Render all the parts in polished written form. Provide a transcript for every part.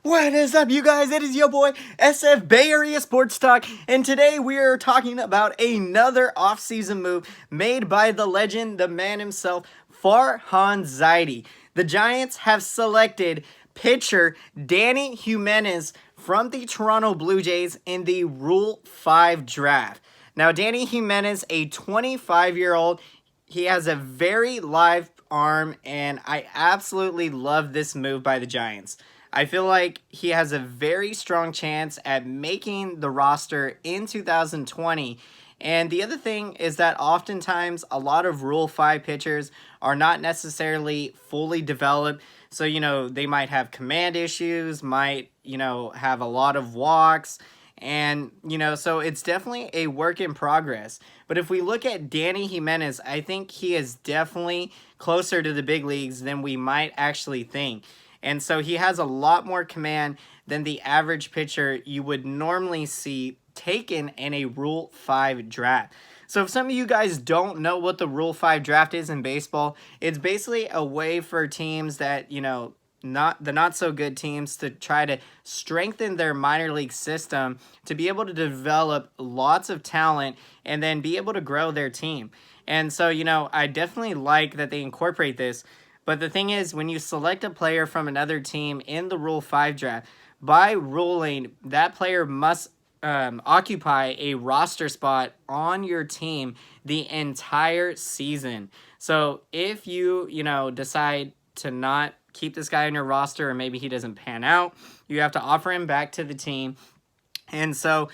What is up, you guys? It is your boy, SF Bay Area Sports Talk, and today we are talking about another offseason move made by the legend, the man himself, Farhan Zaidi. The Giants have selected pitcher Dany Jimenez from the Toronto Blue Jays in the Rule 5 draft. Now, Dany Jimenez, a 25-year-old, he has a very live arm, and I absolutely love this move by the Giants. I feel like he has a very strong chance at making the roster in 2020. And the other thing is that oftentimes a lot of Rule 5 pitchers are not necessarily fully developed. So, they might have command issues, might, have a lot of walks. And, so it's definitely a work in progress. But if we look at Dany Jimenez, I think he is definitely closer to the big leagues than we might actually think. And so he has a lot more command than the average pitcher you would normally see taken in a Rule 5 draft. So if some of you guys don't know what the Rule 5 draft is in baseball, it's basically a way for teams that, not so good teams to try to strengthen their minor league system to be able to develop lots of talent and then be able to grow their team. And so, I definitely like that they incorporate this. But the thing is, when you select a player from another team in the Rule 5 draft, by ruling, that player must occupy a roster spot on your team the entire season. So if you, decide to not keep this guy on your roster, or maybe he doesn't pan out, you have to offer him back to the team. And so,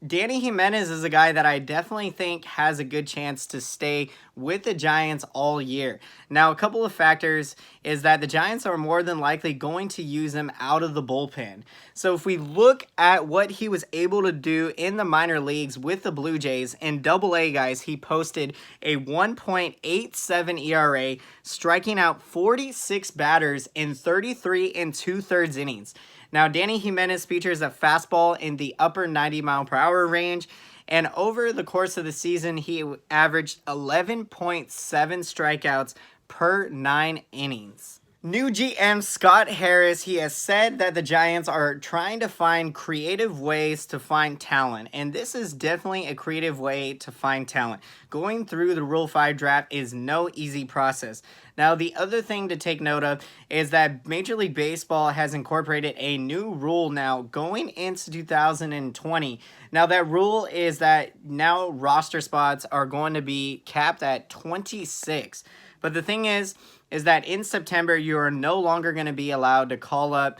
Dany Jimenez is a guy that I definitely think has a good chance to stay with the Giants all year. Now, a couple of factors is that the Giants are more than likely going to use him out of the bullpen. So if we look at what he was able to do in the minor leagues with the Blue Jays, in Double-A, guys, he posted a 1.87 ERA, striking out 46 batters in 33 2/3 innings. Now, Dany Jimenez features a fastball in the upper 90-mile-per-hour range, and over the course of the season, he averaged 11.7 strikeouts per 9 innings. New GM Scott Harris, he has said that the Giants are trying to find creative ways to find talent, and this is definitely a creative way to find talent. Going through the Rule 5 draft is no easy process. Now, the other thing to take note of is that Major League Baseball has incorporated a new rule now going into 2020. Now, that rule is that now roster spots are going to be capped at 26. But the thing is that in September, you are no longer going to be allowed to call up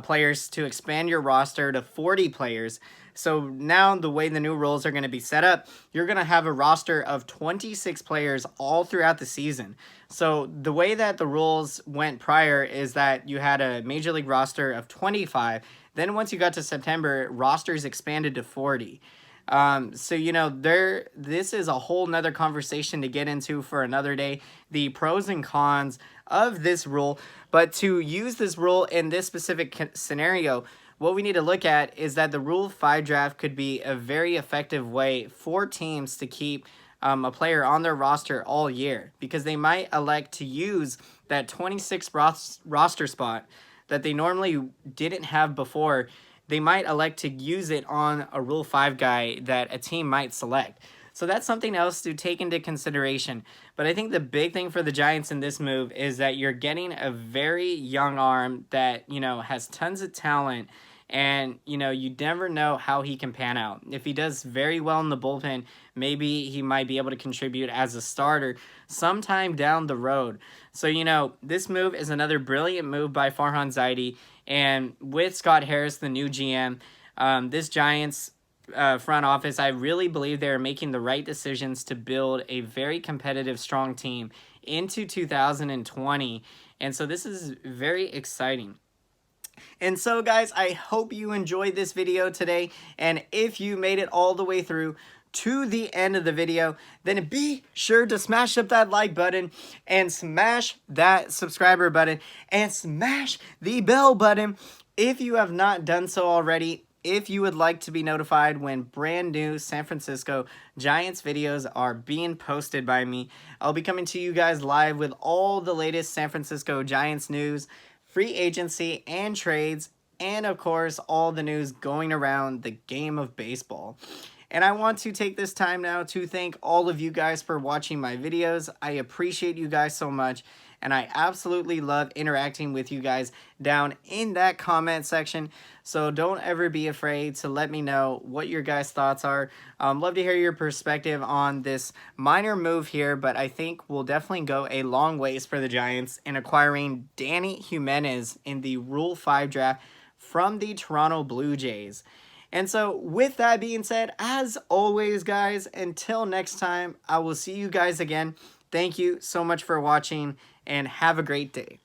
players to expand your roster to 40 players. So now the way the new rules are going to be set up, you're going to have a roster of 26 players all throughout the season. So the way that the rules went prior is that you had a Major League roster of 25. Then once you got to September, rosters expanded to 40. So, this is a whole nother conversation to get into for another day, the pros and cons of this rule. But to use this rule in this specific scenario, what we need to look at is that the Rule 5 draft could be a very effective way for teams to keep a player on their roster all year, because they might elect to use that 26 roster spot that they normally didn't have before. They might elect to use it on a Rule 5 guy that a team might select. So that's something else to take into consideration. But I think the big thing for the Giants in this move is that you're getting a very young arm that, has tons of talent. And, you never know how he can pan out. If he does very well in the bullpen, maybe he might be able to contribute as a starter sometime down the road. So, this move is another brilliant move by Farhan Zaidi. And with Scott Harris, the new GM, this Giants front office, I really believe they're making the right decisions to build a very competitive, strong team into 2020. And so this is very exciting. And so, guys, I hope you enjoyed this video today. And if you made it all the way through to the end of the video, then be sure to smash up that like button and smash that subscriber button and smash the bell button if you have not done so already. If you would like to be notified when brand new San Francisco Giants videos are being posted by me, I'll be coming to you guys live with all the latest San Francisco Giants news, free agency and trades, and of course, all the news going around the game of baseball. And I want to take this time now to thank all of you guys for watching my videos. I appreciate you guys so much, and I absolutely love interacting with you guys down in that comment section. So don't ever be afraid to let me know what your guys' thoughts are. Love to hear your perspective on this minor move here, but I think we'll definitely go a long ways for the Giants in acquiring Dany Jimenez in the Rule 5 draft from the Toronto Blue Jays. And so with that being said, as always, guys, until next time, I will see you guys again. Thank you so much for watching, and have a great day.